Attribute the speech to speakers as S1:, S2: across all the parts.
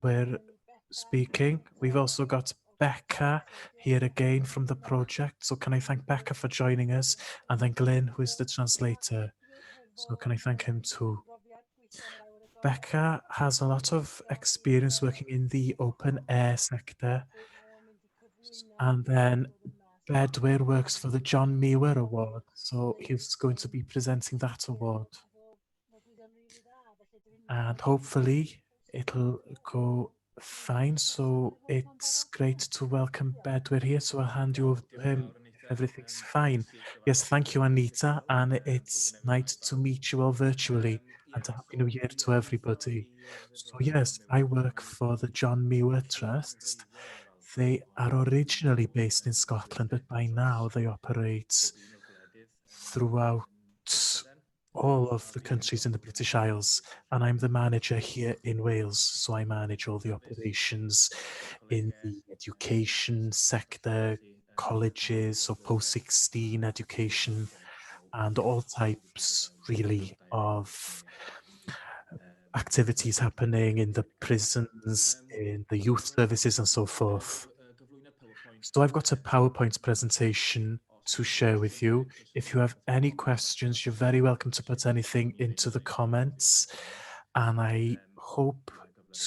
S1: We're speaking. We've also got Becca here again from the project. So can I thank Becca for joining us, and then Glyn, who is the translator. So can I thank him too? Becca has a lot of experience working in the open air sector, and then Bedwyr works for the John Muir Award. So he's going to be presenting that award. And hopefully it'll go fine. So it's great to welcome Bedwyr here. So I'll hand you over to him if everything's fine. Yes, thank you, Anita. And it's nice to meet you all virtually, and a Happy New Year to everybody. So yes, I work for the John Muir Trust. They are originally based in Scotland, but by now they operate throughout all of the countries in the British Isles, and I'm the manager here in Wales. So I manage all the operations in the education sector, colleges, so post-16 education, and all types really of activities happening in the prisons, in the youth services, and so forth. So I've got a PowerPoint presentation to share with you. If you have any questions, you're very welcome to put anything into the comments. And I hope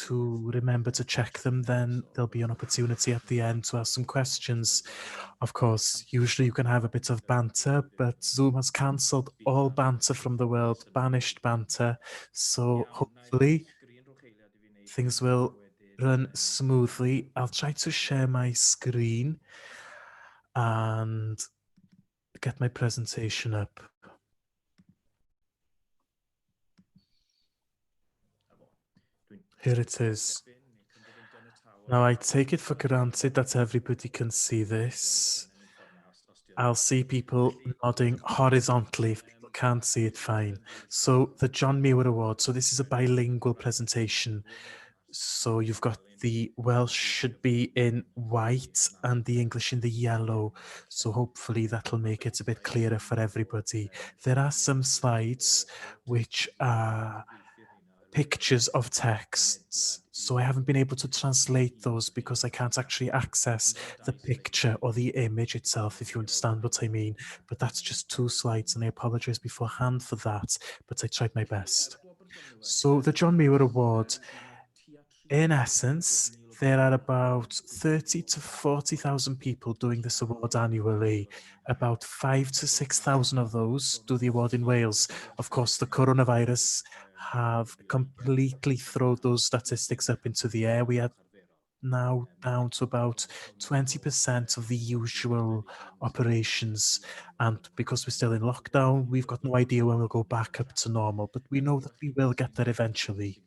S1: to remember to check them, then there'll be an opportunity at the end to ask some questions. Of course, usually you can have a bit of banter, but Zoom has cancelled all banter from the world, banished banter. So hopefully things will run smoothly. I'll try to share my screen and get my presentation up. Here it is. Now, I take it for granted that everybody can see this. I'll see people nodding horizontally if people can't see it fine. So the John Muir Award. So this is a bilingual presentation. So you've got the Welsh should be in white and the English in the yellow. So hopefully that'll make it a bit clearer for everybody. There are some slides which are pictures of texts. So I haven't been able to translate those because I can't actually access the picture or the image itself, if you understand what I mean. But that's just 2 slides, and I apologize beforehand for that, but I tried my best. So the John Muir Award, in essence, there are about 30 to 40,000 people doing this award annually. About 5 to 6,000 of those do the award in Wales. Of course, the coronavirus have completely thrown those statistics up into the air. We are now down to about 20% of the usual operations. And because we're still in lockdown, we've got no idea when we'll go back up to normal, but we know that we will get there eventually.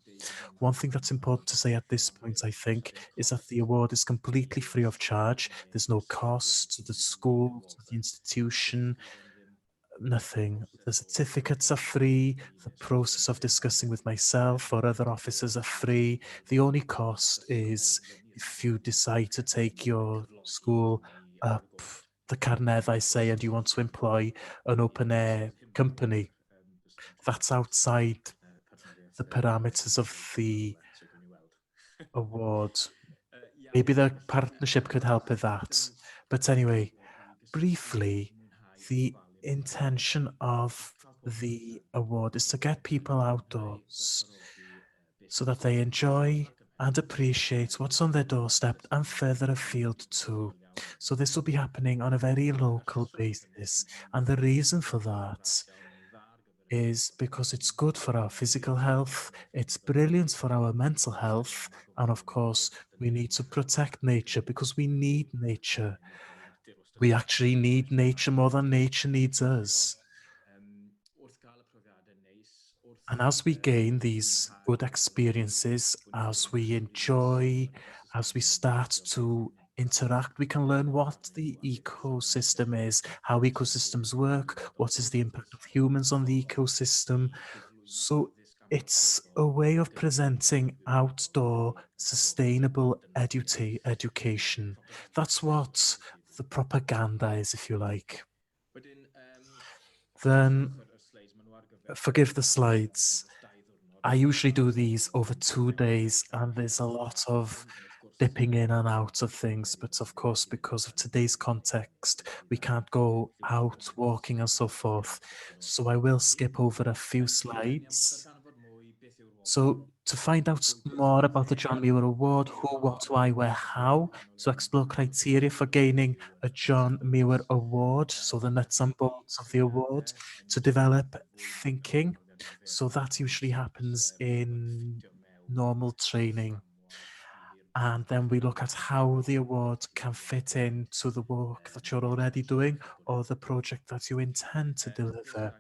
S1: One thing that's important to say at this point, I think, is that the award is completely free of charge. There's no cost to the school, to the institution, nothing. The certificates are free. The process of discussing with myself or other officers are free. The only cost is if you decide to take your school up the carnedd, I say, and you want to employ an open air company. That's outside the parameters of the award. Maybe the partnership could help with that. But anyway, briefly, the intention of the award is to get people outdoors so that they enjoy and appreciate what's on their doorstep and further afield too. So this will be happening on a very local basis. And the reason for that is because it's good for our physical health, it's brilliant for our mental health, and of course, we need to protect nature because we need nature. We actually need nature more than nature needs us. And as we gain these good experiences, as we enjoy, as we start to interact, we can learn what the ecosystem is, how ecosystems work, what is the impact of humans on the ecosystem. So it's a way of presenting outdoor sustainable education. That's what the propaganda is, if you like. Then forgive the slides. I usually do these over 2 days, and there's a lot of dipping in and out of things. But of course, because of today's context, we can't go out walking and so forth. So I will skip over a few slides. So to find out more about the John Muir Award, who, what, why, where, how, to explore criteria for gaining a John Muir Award, so the nuts and bolts of the award, to develop thinking. So that usually happens in normal training. And then we look at how the award can fit into the work that you're already doing or the project that you intend to deliver.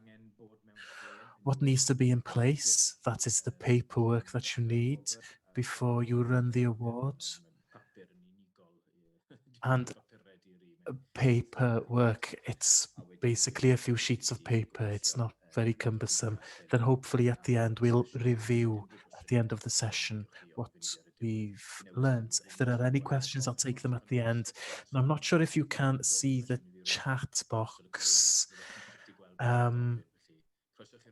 S1: What needs to be in place? That is the paperwork that you need before you run the award. And paperwork, it's basically a few sheets of paper. It's not very cumbersome. Then hopefully at the end, we'll review at the end of the session what we've learned. If there are any questions, I'll take them at the end. And I'm not sure if you can see the chat box.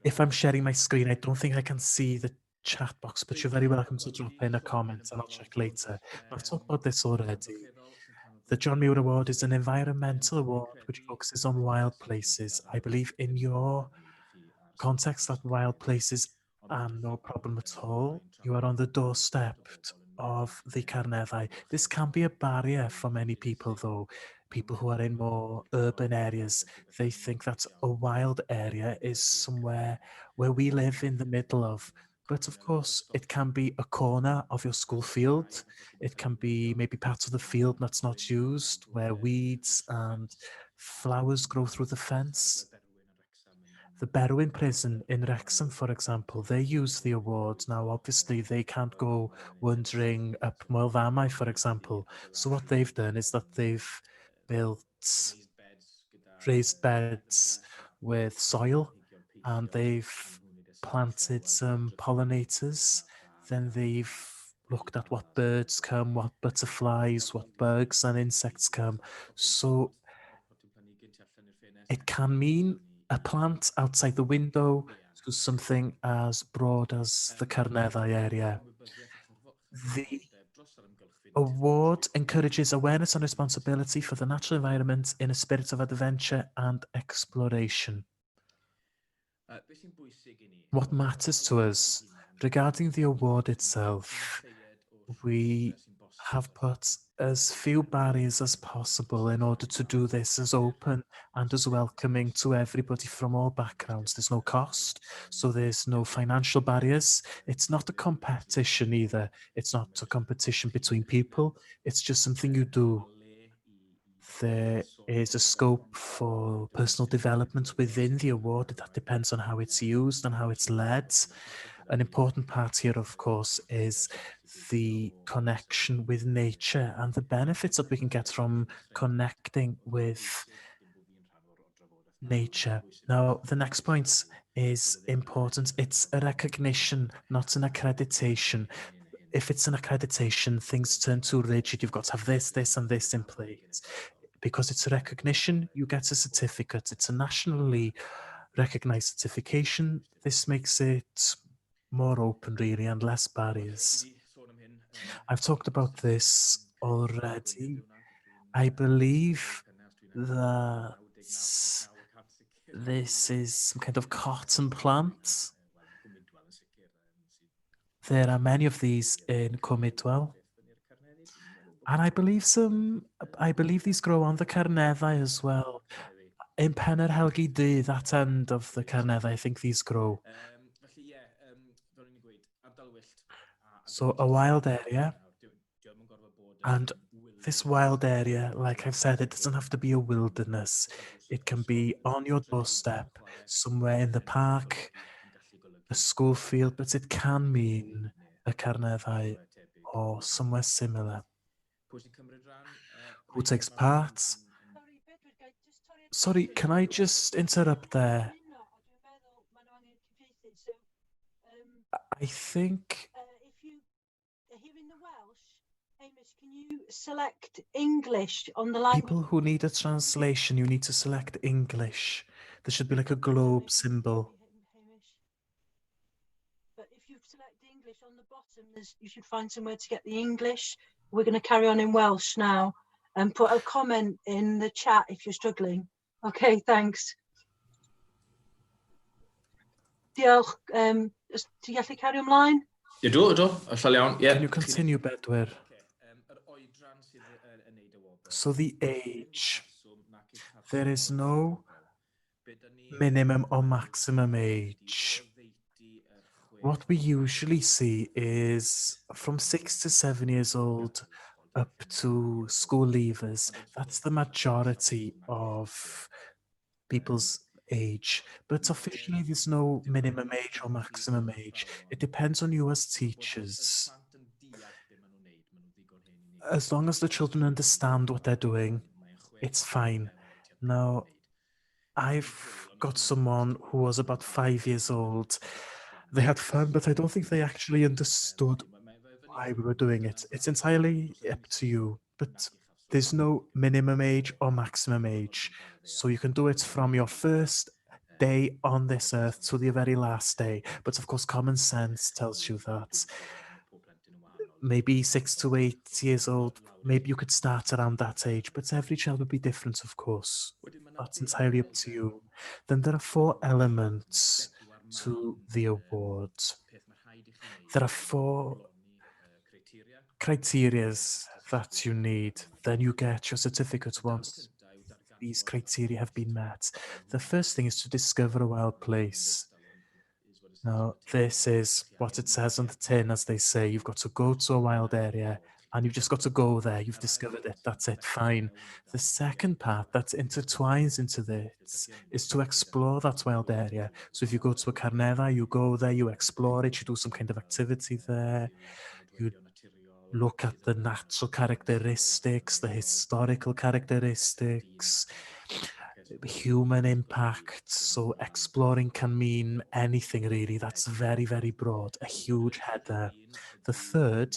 S1: If I'm sharing my screen, I don't think I can see the chat box, but you're very welcome to drop in a comment and I'll check later. I've talked about this already. The John Muir Award is an environmental award which focuses on wild places. I believe in your context that wild places are no problem at all. You are on the doorstep of the Carneddau. This can be a barrier for many people, though. People who are in more urban areas, they think that a wild area is somewhere where we live in the middle of. But of course, it can be a corner of your school field. It can be maybe parts of the field that's not used, where weeds and flowers grow through the fence. The Bedwyr prison in Wrexham, for example, they use the awards. Now, obviously, they can't go wandering up Moel, for example. So what they've done is that they've built raised beds with soil and they've planted some pollinators. Then they've looked at what birds come, what butterflies, what bugs and insects come. So it can mean a plant outside the window to something as broad as the Carneddau area. The award encourages awareness and responsibility for the natural environment in a spirit of adventure and exploration. What matters to us regarding the award itself, we have put as few barriers as possible in order to do this as open and as welcoming to everybody from all backgrounds. There's no cost, so there's no financial barriers. It's not a competition either. It's not a competition between people. It's just something you do. There is a scope for personal development within the award. That depends on how it's used and how it's led. An important part here, of course, is the connection with nature and the benefits that we can get from connecting with nature. Now, the next point is important. It's a recognition, not an accreditation. If it's an accreditation, things turn too rigid. You've got to have this, and this in place. Because it's a recognition, you get a certificate. It's a nationally recognized certification. This makes it more open, really, and less barriers. I've talked about this already. I believe that this is some kind of cotton plant. There are many of these in Cwmidwell. And I believe these grow on the Carneddau as well. In Penner Helgi D, that end of the Carneddau, I think these grow. So a wild area. And this wild area, like I've said, it doesn't have to be a wilderness. It can be on your doorstep, somewhere in the park, a school field, but it can mean a Carneddau or somewhere similar. Who takes part? Sorry, can I just interrupt there? I think
S2: select English on the language.
S1: people who need a translation, you need to select English. There should be like a globe symbol.
S2: But if you've You should find somewhere to get the English. We're going to carry on in Welsh now, and put a comment in the chat if you're struggling. Okay, thanks. Diolch. Ti'n gallu cario ymlaen?
S3: Ydw, allal iawn. Yeah.
S1: Can you continue, Bedwyr? So the age, there is no minimum or maximum age. What we usually see is from 6 to 7 years old up to school leavers. That's the majority of people's age. But officially, there's no minimum age or maximum age. It depends on you as teachers. As long as the children understand what they're doing, it's fine. Now, I've got someone who was about 5 years old. They had fun, but I don't think they actually understood why we were doing it. It's entirely up to you, but there's no minimum age or maximum age. So you can do it from your first day on this earth to the very last day. But of course, common sense tells you that maybe 6 to 8 years old, maybe you could start around that age, but every child would be different, of course. That's entirely up to you. Then there are 4 elements to the award. There are 4 criterias that you need. Then you get your certificate once these criteria have been met. The first thing is to discover a wild place. Now, this is what it says on the tin, as they say. You've got to go to a wild area and you've just got to go there. You've discovered it. That's it. Fine. The second part that intertwines into this is to explore that wild area. So if you go to a carnera, you go there, you explore it, you do some kind of activity there. You look at the natural characteristics, the historical characteristics, human impact. So exploring can mean anything really. That's very, very broad, a huge header. The third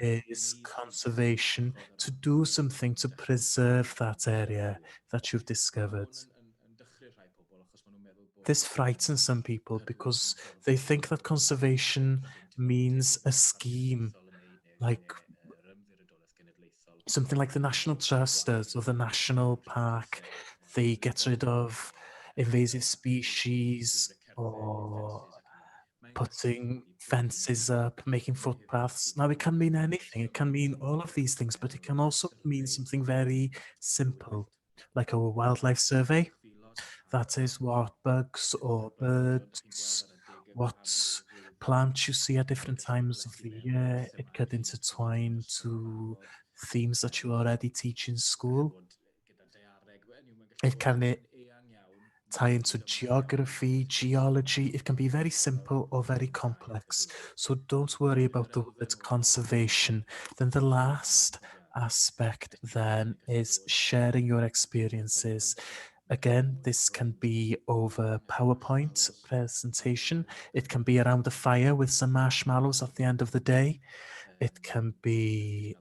S1: is conservation, to do something to preserve that area that you've discovered. This frightens some people because they think that conservation means a scheme, like something like the National Trust does or the National Park. They get rid of invasive species or putting fences up, making footpaths. Now, it can mean anything. It can mean all of these things, but it can also mean something very simple, like a wildlife survey. That is what bugs or birds, what plants you see at different times of the year. It could intertwine to themes that you already teach in school. It can tie into geography, geology. It can be very simple or very complex. So don't worry about the word conservation. Then the last aspect then is sharing your experiences. Again, this can be over PowerPoint presentation. It can be around a fire with some marshmallows at the end of the day. It can be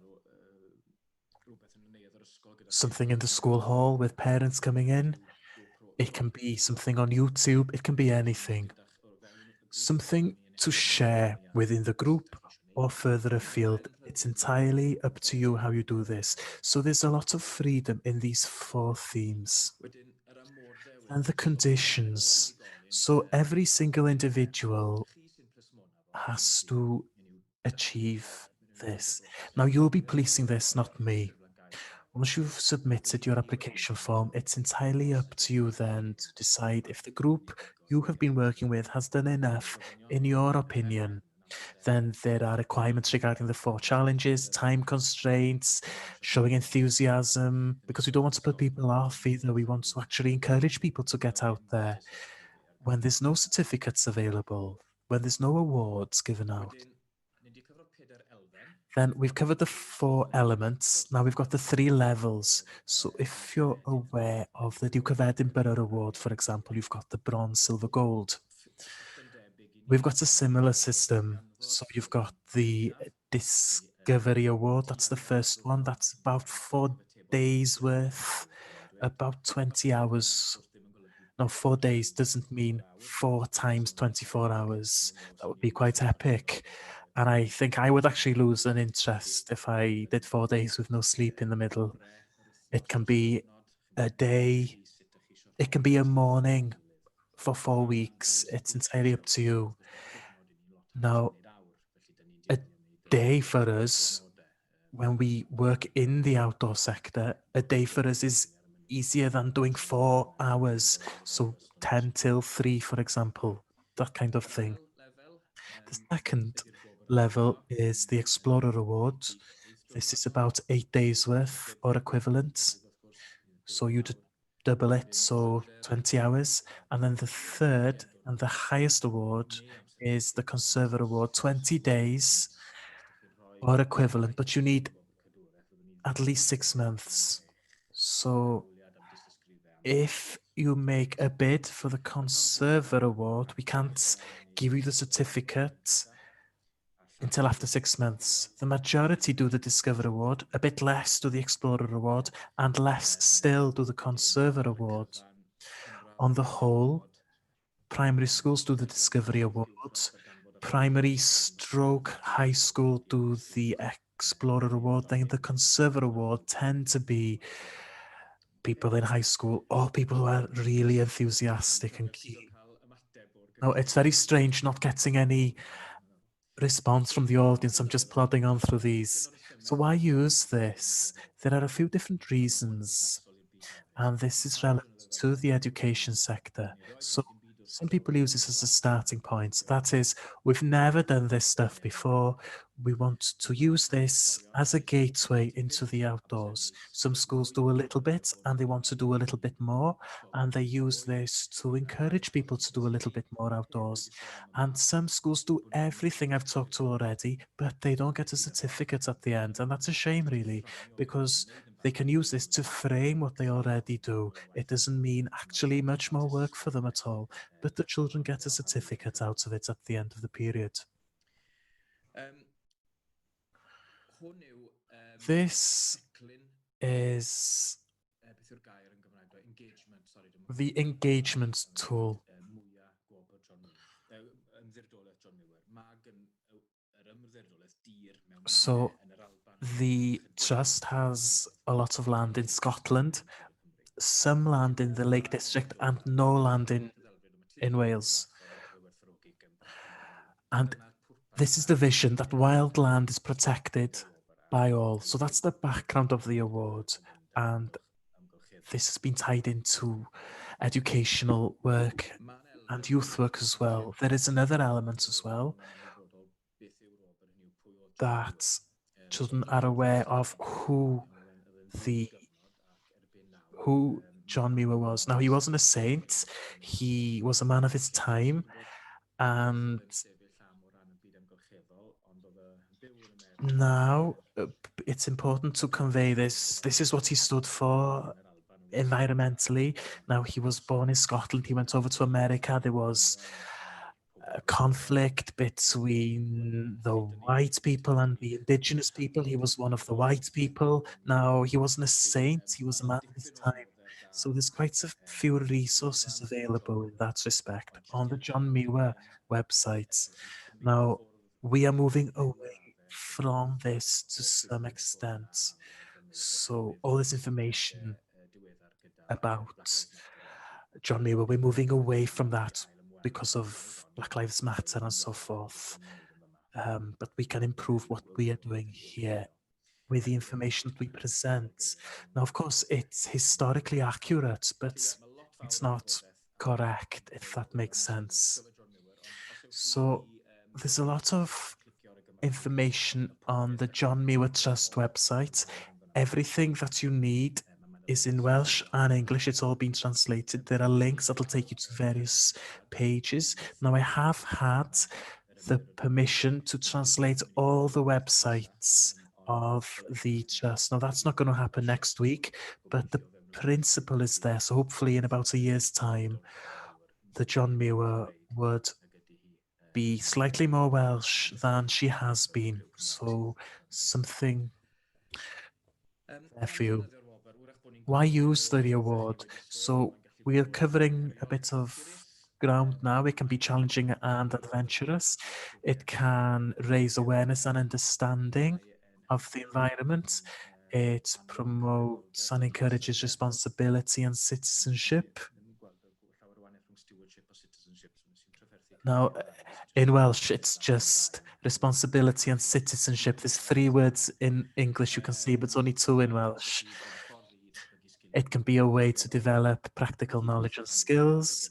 S1: something in the school hall with parents coming in. It can be something on YouTube. It can be anything. Something to share within the group or further afield. It's entirely up to you how you do this. So there's a lot of freedom in these 4 themes. And the conditions. So every single individual has to achieve this. Now you'll be policing this, not me. Once you've submitted your application form, it's entirely up to you then to decide if the group you have been working with has done enough, in your opinion. Then there are requirements regarding the 4 challenges, time constraints, showing enthusiasm, because we don't want to put people off either. We want to actually encourage people to get out there. When there's no certificates available, when there's no awards given out, then we've covered the 4 elements. Now we've got the 3 levels. So if you're aware of the Duke of Edinburgh Award, for example, you've got the bronze, silver, gold. We've got a similar system. So you've got the Discovery Award. That's the first one. That's about 4 days worth, about 20 hours. Now, 4 days doesn't mean 4 times 24 hours. That would be quite epic. And I think I would actually lose an interest if I did 4 days with no sleep in the middle. It can be a day, it can be a morning for 4 weeks. It's entirely up to you. Now, a day for us, when we work in the outdoor sector, a day for us is easier than doing 4 hours. So 10 till 3, for example, that kind of thing. The second level is the Explorer Award. This is about 8 days worth or equivalent. So you double it, so 20 hours. And then the third and the highest award is the Conserve Award, 20 days or equivalent, but you need at least 6 months. So if you make a bid for the Conserver Award, we can't give you the certificate until after 6 months. The majority do the Discover Award, a bit less do the Explorer Award, and less still do the Conserver Award. On the whole, primary schools do the Discovery Awards, primary stroke high school do the Explorer Award, then the Conserver Award tend to be people in high school or people who are really enthusiastic and keen. Now, it's very strange not getting any response from the audience. I'm just plodding on through these. So why use this? There are a few different reasons, and this is relevant to the education sector. So some people use this as a starting point. That is, we've never done this stuff before. We want to use this as a gateway into the outdoors. Some schools do a little bit and they want to do a little bit more, and they use this to encourage people to do a little bit more outdoors. And some schools do everything I've talked to already, but they don't get a certificate at the end. And that's a shame, really, because they can use this to frame what they already do. It doesn't mean actually much more work for them at all, but the children get a certificate out of it at the end of the period. This is the engagement tool. So the trust has a lot of land in Scotland, some land in the Lake District, and no land in Wales. And this is the vision that wildland is protected by all. So that's the background of the award. And this has been tied into educational work and youth work as well. There is another element as well, that children are aware of who John Muir was. Now, he wasn't a saint, he was a man of his time, and now it's important to convey this. This is what he stood for environmentally. Now, he was born in Scotland, he went over to America. There was a conflict between the white people and the indigenous people. He was one of the white people. Now, he wasn't a saint, he was a man of his time. So there's quite a few resources available in that respect on the John Muir website. Now, we are moving away from this to some extent. So all this information about John Muir, we're moving away from that because of Black Lives Matter and so forth. But we can improve what we are doing here with the information that we present. Now, of course, it's historically accurate, but it's not correct, if that makes sense. So there's a lot of information on the John Muir Trust website. Everything that you need is in Welsh and English. It's all been translated. There are links that'll take you to various pages. Now, I have had the permission to translate all the websites of the trust. Now, that's not going to happen next week, but the principle is there. So hopefully in about a year's time, the John Muir would be slightly more Welsh than she has been. So something there for you. Why use the award? So we are covering a bit of ground now. It can be challenging and adventurous. It can raise awareness and understanding of the environment. It promotes and encourages responsibility and citizenship. Now, in Welsh, it's just responsibility and citizenship. There's 3 words in English you can see, but it's only 2 in Welsh. It can be a way to develop practical knowledge and skills,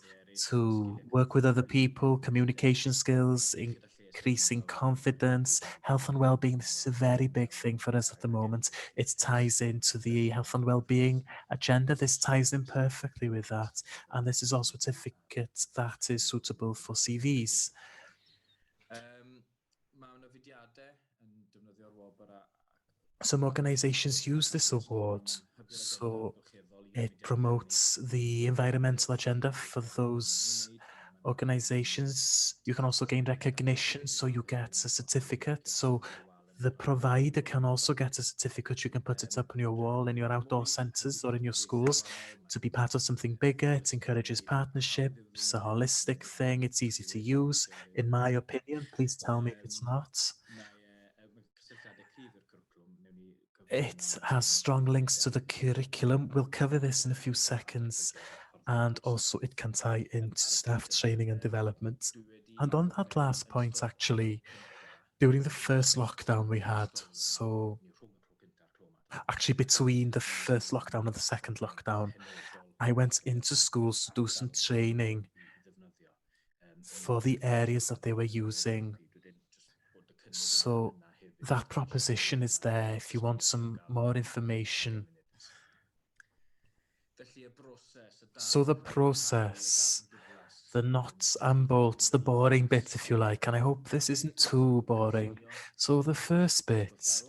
S1: to work with other people, communication skills, increasing confidence, health and well-being. This is a very big thing for us at the moment. It ties into the health and well-being agenda. This ties in perfectly with that. And this is also a certificate that is suitable for CVs. Some organizations use this award, so it promotes the environmental agenda for those organizations. You can also gain recognition, so you get a certificate. So the provider can also get a certificate. You can put it up on your wall in your outdoor centres or in your schools to be part of something bigger. It encourages partnerships, a holistic thing. It's easy to use, in my opinion. Please tell me if it's not. It has strong links to the curriculum. We'll cover this in a few seconds. And also it can tie into staff training and development. And on that last point, actually, during the first lockdown we had, so actually between the first lockdown and the second lockdown, I went into schools to do some training for the areas that they were using. So that proposition is there if you want some more information. So the process, the nuts and bolts, the boring bit, if you like, and I hope this isn't too boring. So the first bit,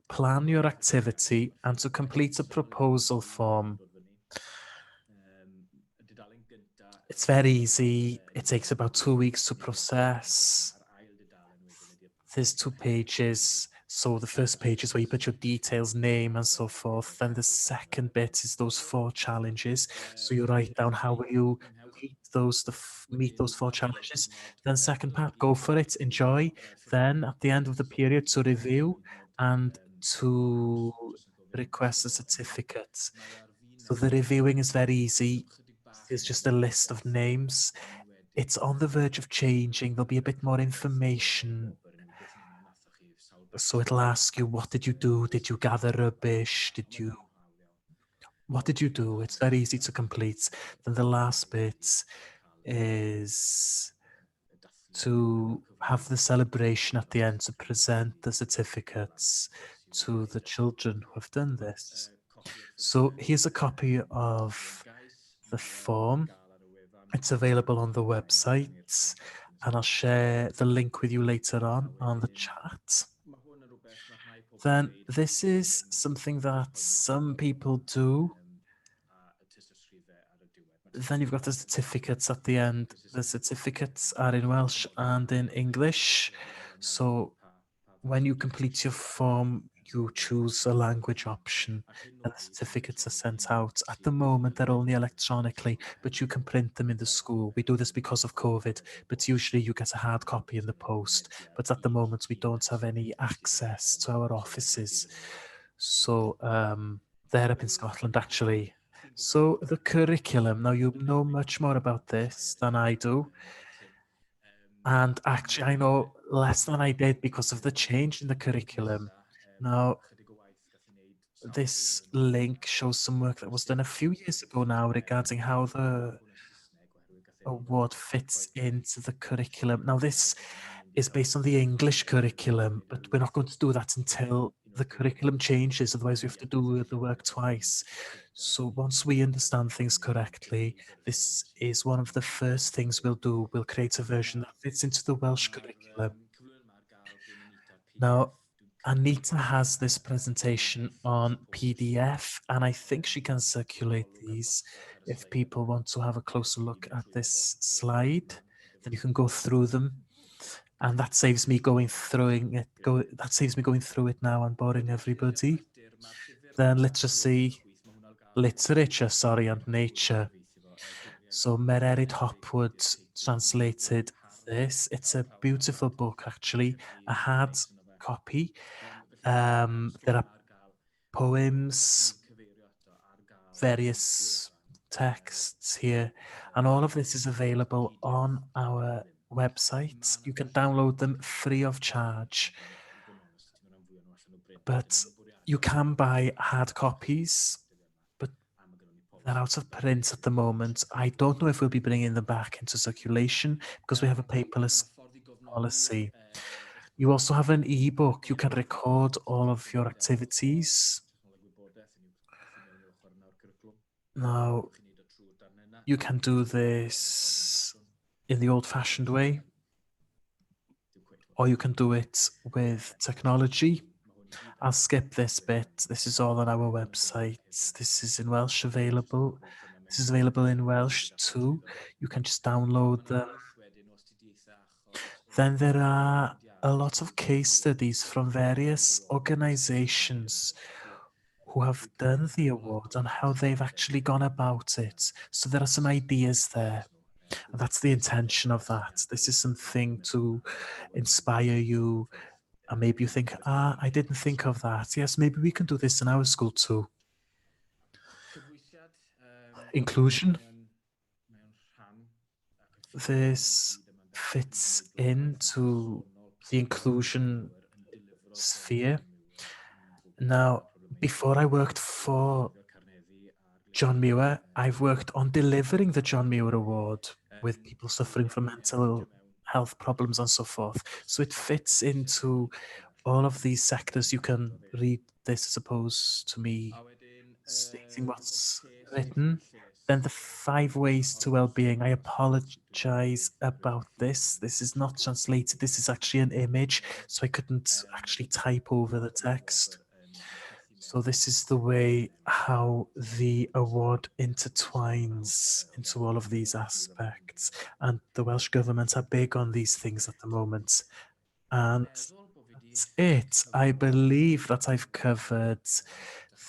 S1: plan your activity and to complete a proposal form. It's very easy. It takes about 2 weeks to process. There's 2 pages. So the first page is where you put your details, name, and so forth. Then the second bit is those 4 challenges. So you write down how will you meet those 4 challenges. Then second part, go for it, enjoy. Then at the end of the period to review and to request a certificate. So the reviewing is very easy. There's just a list of names. It's on the verge of changing. There'll be a bit more information. So it'll ask you, what did you do? Did you gather rubbish? What did you do? It's very easy to complete. Then the last bit is to have the celebration at the end to present the certificates to the children who have done this. So here's a copy of the form. It's available on the website, and I'll share the link with you later on the chat. Then this is something that some people do. Then you've got the certificates at the end. The certificates are in Welsh and in English. So when you complete your form, you choose a language option and the certificates are sent out. At the moment, they're only electronically, but you can print them in the school. We do this because of COVID, but usually you get a hard copy in the post. But at the moment, we don't have any access to our offices. So they're up in Scotland, actually. So the curriculum, now you know much more about this than I do. And actually, I know less than I did because of the change in the curriculum. Now, this link shows some work that was done a few years ago now regarding how the award fits into the curriculum. Now, this is based on the English curriculum, but we're not going to do that until the curriculum changes, otherwise we have to do the work twice. So once we understand things correctly, this is one of the first things we'll do. We'll create a version that fits into the Welsh curriculum. Now, Anita has this presentation on PDF, and I think she can circulate these. If people want to have a closer look at this slide, then you can go through them. And that saves me going through it now and boring everybody. Then literature, and nature. So Mererid Hopwood translated this. It's a beautiful book, actually, a hard copy. There are poems, various texts here, and all of this is available on our website. You can download them free of charge, but you can buy hard copies, but they're out of print at the moment. I don't know if we'll be bringing them back into circulation because we have a paperless policy. You also have an ebook. You can record all of your activities. Now, you can do this in the old-fashioned way, or you can do it with technology. I'll skip this bit. This is all on our website. This is in Welsh available. This is available in Welsh too. You can just download them. Then there are a lot of case studies from various organizations who have done the award and how they've actually gone about it. So there are some ideas there. And that's the intention of that. This is something to inspire you. And maybe you think, I didn't think of that. Yes, maybe we can do this in our school too. Inclusion. This fits into the inclusion sphere. Now, before I worked for John Muir, I've worked on delivering the John Muir Award with people suffering from mental health problems and so forth. So it fits into all of these sectors. You can read this as opposed to me stating what's written. Then the 5 ways to well-being. I apologize about this. This is not translated. This is actually an image, so I couldn't actually type over the text. So this is the way how the award intertwines into all of these aspects. And the Welsh Government are big on these things at the moment. And that's it. I believe that I've covered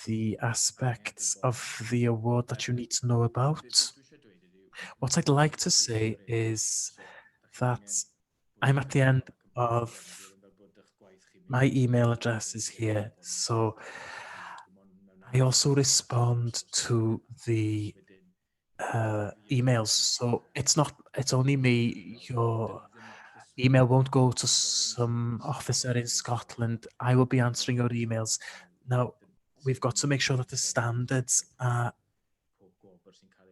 S1: the aspects of the award that you need to know about. What I'd like to say is that I'm at the end of my email address is here. So I also respond to the emails. So it's only me. Your email won't go to some officer in Scotland. I will be answering your emails. Now, we've got to make sure that the standards are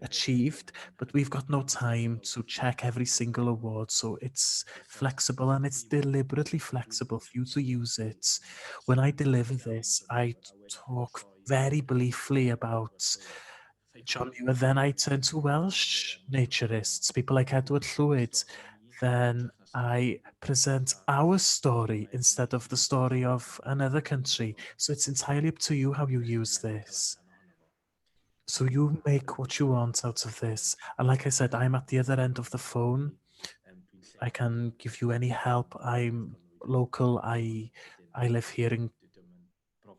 S1: achieved, but we've got no time to check every single award. So it's flexible and it's deliberately flexible for you to use it. When I deliver this, I talk very briefly about John Muir, then I turn to Welsh naturists, people like Edward Llwyd. Then I present our story instead of the story of another country. So it's entirely up to you how you use this. So you make what you want out of this. And like I said, I'm at the other end of the phone. I can give you any help. I'm local. I live here in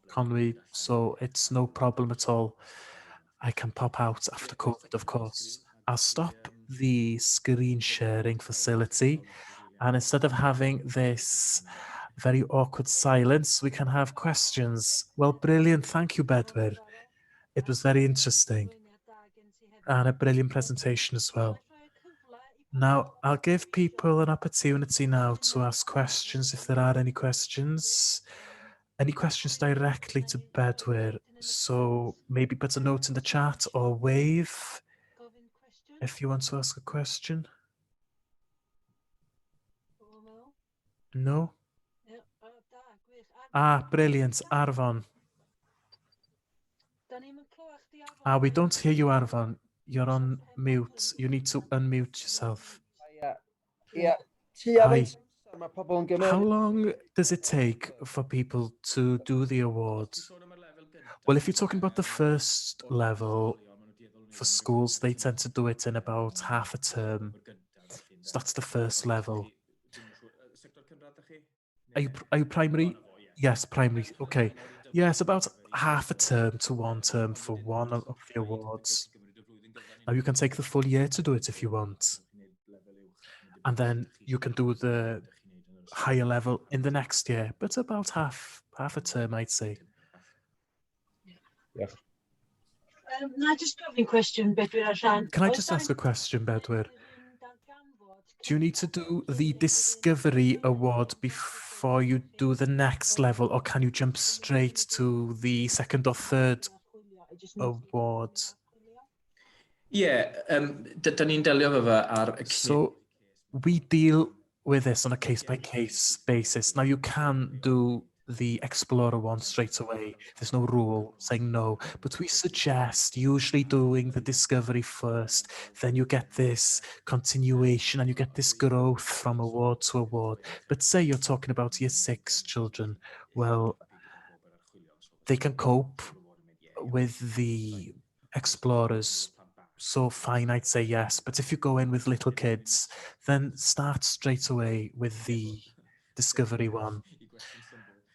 S1: Conwy, so it's no problem at all. I can pop out after COVID, of course. I'll stop the screen sharing facility, and instead of having this very awkward silence, we can have questions. Well, brilliant. Thank you, Bedwyr. It was very interesting and a brilliant presentation as well. Now, I'll give people an opportunity now to ask questions if there are any questions. Any questions directly to Bedwyr. So maybe put a note in the chat or wave if you want to ask a question. No? Brilliant. Arfon. We don't hear you, Arfon. You're on mute. You need to unmute yourself. Hi. How long does it take for people to do the award? Well, if you're talking about the first level for schools, they tend to do it in about half a term. So that's the first level. Are you primary? Yes, primary. Okay. Yes, about half a term to 1 term for one of the awards. Now you can take the full year to do it if you want. And then you can do the higher level in the next year, but about half a term, I'd say.
S4: Yes.
S2: Na just gofyn cwestiwn, Bedwyr a Rhan.
S1: Can I
S2: Oes
S1: just
S2: da
S1: ask a question, Bedwyr?
S2: rhywun darganfod
S1: Do you need to do the Discovery Award before you do the next level, or can you jump straight to the second or third award?
S3: Ie, da ni'n delio efo fe ar y
S1: So we deal with this on a case-by-case basis. Now you can do the Explorer one straight away. There's no rule saying no, but we suggest usually doing the Discovery first. Then you get this continuation and you get this growth from award to award. But say you're talking about year 6 children, well, they can cope with the Explorers. So fine, I'd say yes. But if you go in with little kids, then start straight away with the Discovery one.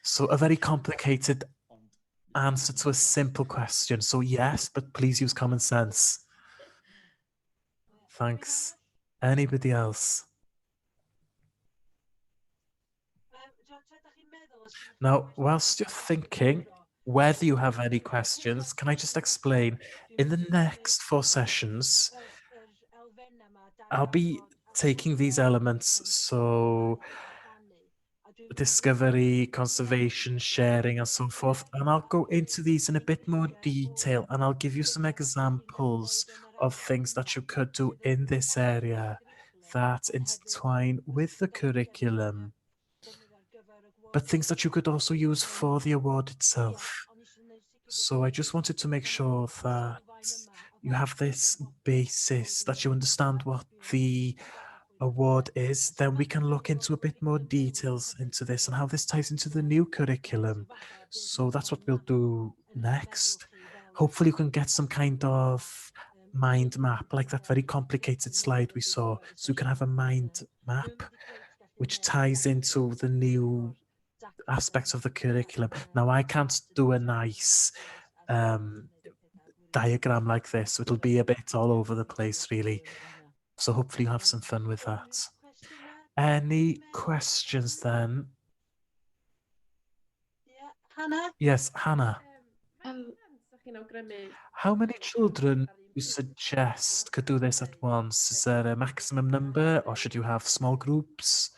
S1: So a very complicated answer to a simple question. So yes, but please use common sense. Thanks. Anybody else? Now, whilst you're thinking whether you have any questions, can I just explain? In the next 4 sessions, I'll be taking these elements, so discovery, conservation, sharing, and so forth, and I'll go into these in a bit more detail, and I'll give you some examples of things that you could do in this area that intertwine with the curriculum, but things that you could also use for the award itself. So I just wanted to make sure that you have this basis, that you understand what the award is. Then we can look into a bit more details into this and how this ties into the new curriculum. So that's what we'll do next. Hopefully you can get some kind of mind map, like that very complicated slide we saw. So you can have a mind map which ties into the new aspects of the curriculum. Now I can't do a nice diagram like this, so it'll be a bit all over the place really. So hopefully you have some fun with that. Any questions then?
S2: Hannah?
S1: Yes, Hannah. How many children you suggest could do this at once? Is there a maximum number, or should you have small groups?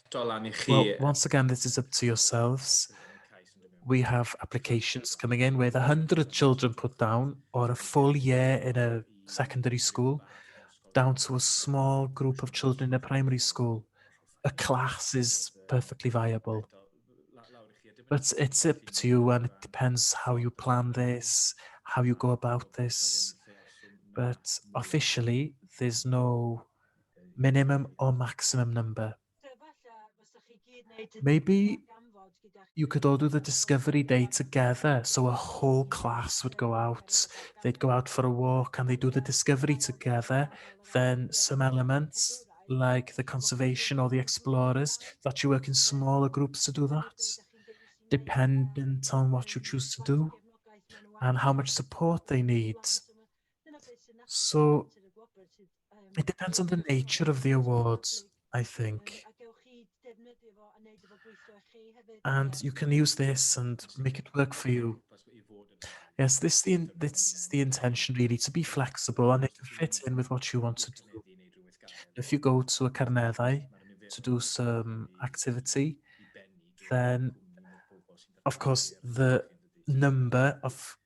S3: eto lan i chi.
S1: Well, once again, this is up to yourselves. We have applications coming in with 100 children put down, or a full year in a secondary school, down to a small group of children in a primary school. A class is perfectly viable. But it's up to you, and it depends how you plan this, how you go about this. But officially, there's no minimum or maximum number. Maybe you could all do the discovery day together, so a whole class would go out. They'd go out for a walk and they do the discovery together. Then some elements like the conservation or the explorers, that you work in smaller groups to do that, dependent on what you choose to do and how much support they need. So it depends on the nature of the awards, I think. And you can use this and make it work for you. Yes, this is the intention really, to be flexible and it can fit in with what you want to do. If you go to a carneddau to do some activity, then of course the number of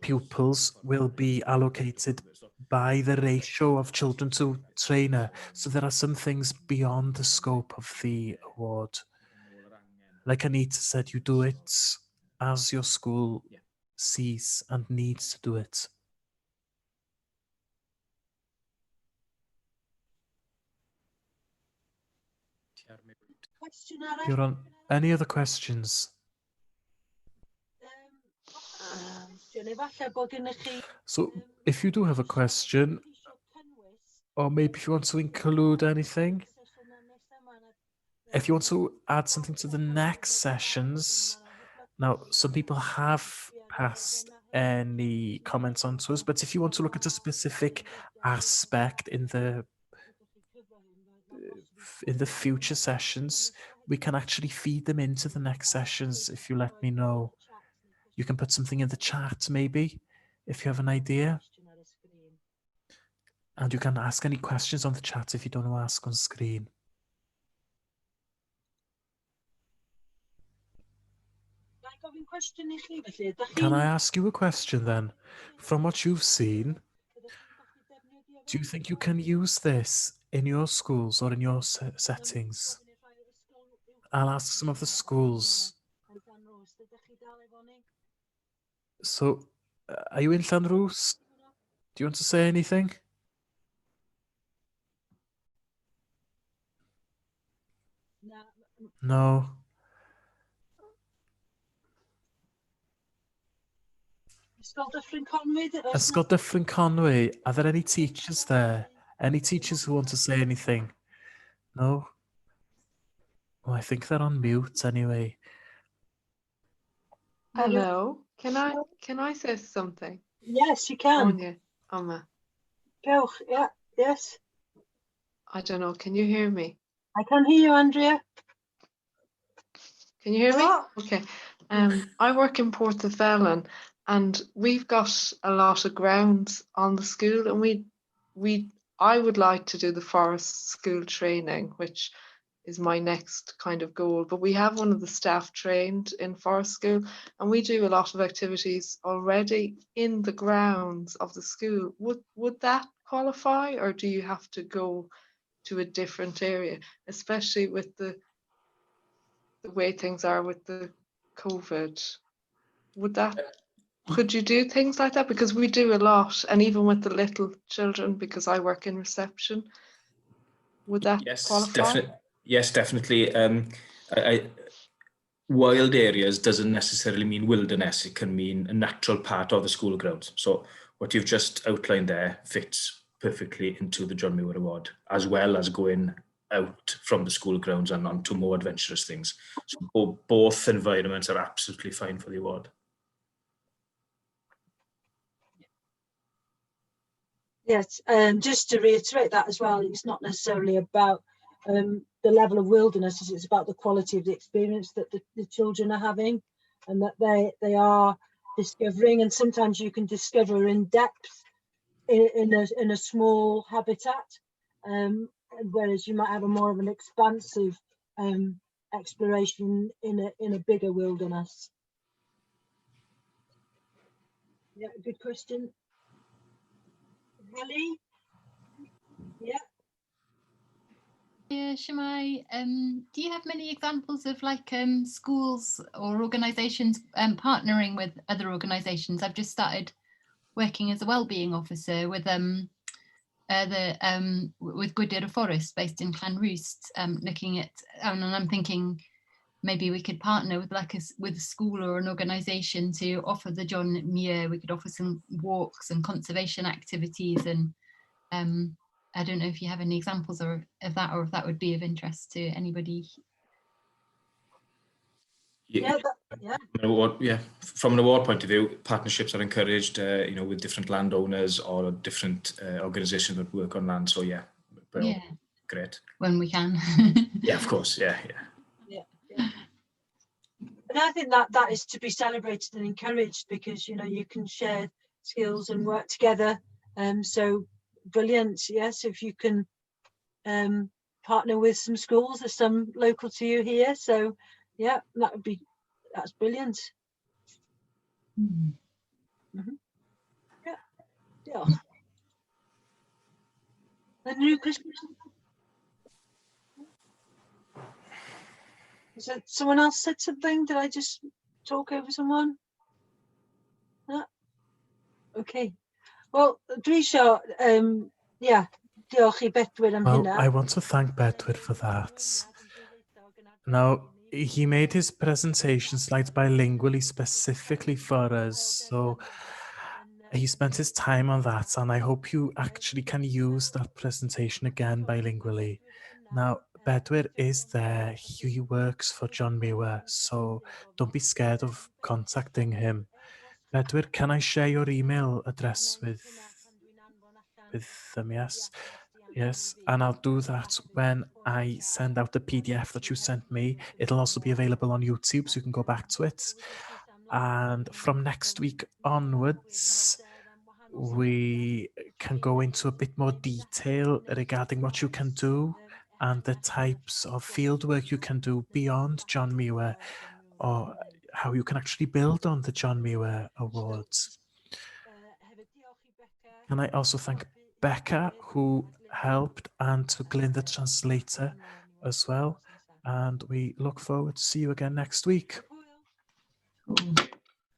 S1: pupils will be allocated by the ratio of children to trainer. So there are some things beyond the scope of the award. Like Anita said, you do it as your school sees and needs to do it.
S2: Cwestiwn arall?
S1: You're on. Any other questions?
S2: Efallai bod gennych chi
S1: So if you do have a question, or maybe if you want to include anything, if you want to add something to the next sessions, now some people have passed any comments onto us, but if you want to look at a specific aspect in the future sessions, we can actually feed them into the next sessions if you let me know. You can put something in the chat maybe, if you have an idea. And you can ask any questions on the chat if you don't want to ask on screen. Can I ask you a question then? From what you've seen, do you think you can use this in your schools or in your settings? I'll ask some of the schools. So, are you in Llanrwst? Do you want to say anything? No. Ysgol Dyffryn Conwy, are there any teachers there? Any teachers who want to say anything? No? Oh, I think they're on mute anyway.
S4: Hello, can I say something?
S2: Yes, you can.
S4: Anya, Amma,
S2: Go. Yeah. Yes.
S4: I don't know, can you hear me?
S2: I can hear you, Andrea.
S4: Can you hear me? Okay. I work in Portafellan and we've got a lot of grounds on the school, and I would like to do the forest school training, which is my next kind of goal. But we have one of the staff trained in forest school, and we do a lot of activities already in the grounds of the school. Would that qualify, or do you have to go to a different area, especially with the way things are with the COVID? Could you do things like that? Because we do a lot, and even with the little children, because I work in reception, would that qualify?
S3: Yes, definitely. Wild areas doesn't necessarily mean wilderness. It can mean a natural part of the school grounds. So what you've just outlined there fits perfectly into the John Muir Award, as well as going out from the school grounds and on to more adventurous things. So both environments are absolutely fine for the award.
S2: Yes, just to reiterate that as well, it's not necessarily about the level of wilderness, it's about the quality of the experience that the children are having, and that they are discovering. And sometimes you can discover in depth in a small habitat, whereas you might have a more of an expansive exploration in a bigger wilderness. Yeah, good question. Ellie? Yeah.
S5: Yeah, Shemai, do you have many examples of like schools or organisations partnering with other organisations? I've just started working as a wellbeing officer with Bedwyr Forest based in Llanrwst, looking at, and I'm thinking maybe we could partner with with a school or an organisation to offer the John Muir. We could offer some walks and conservation activities, and I don't know if you have any examples of that, or if that would be of interest to anybody.
S2: Yeah.
S3: From an award point of view, partnerships are encouraged, with different landowners or different organisations that work on land. So yeah, great.
S5: When we can.
S3: Yeah, of course. Yeah.
S2: And I think that is to be celebrated and encouraged, because you can share skills and work together. So brilliant. Yes, if you can partner with some schools, there's some local to you here. So yeah, that's brilliant. Mm-hmm. Yeah. A new Christmas. Is that someone else said something? Did I just talk over someone? No? Okay. Well, Drisha, diolch I Bedwyr am
S1: Well,
S2: hynna.
S1: I want to thank Bedwyr for that. Now, he made his presentation slides bilingually specifically for us, so he spent his time on that, and I hope you actually can use that presentation again bilingually. Now, Bedwyr is there, he works for John Muir, so don't be scared of contacting him. Bedwyr, can I share your email address with them? Yes. Yes, and I'll do that when I send out the PDF that you sent me. It'll also be available on YouTube, so you can go back to it. And from next week onwards, we can go into a bit more detail regarding what you can do and the types of fieldwork you can do beyond John Muir, or how you can actually build on the John Muir Awards. Can I also thank Becca, who helped, and to Glyn, the translator, as well. And we look forward to see you again next week.
S5: Cool.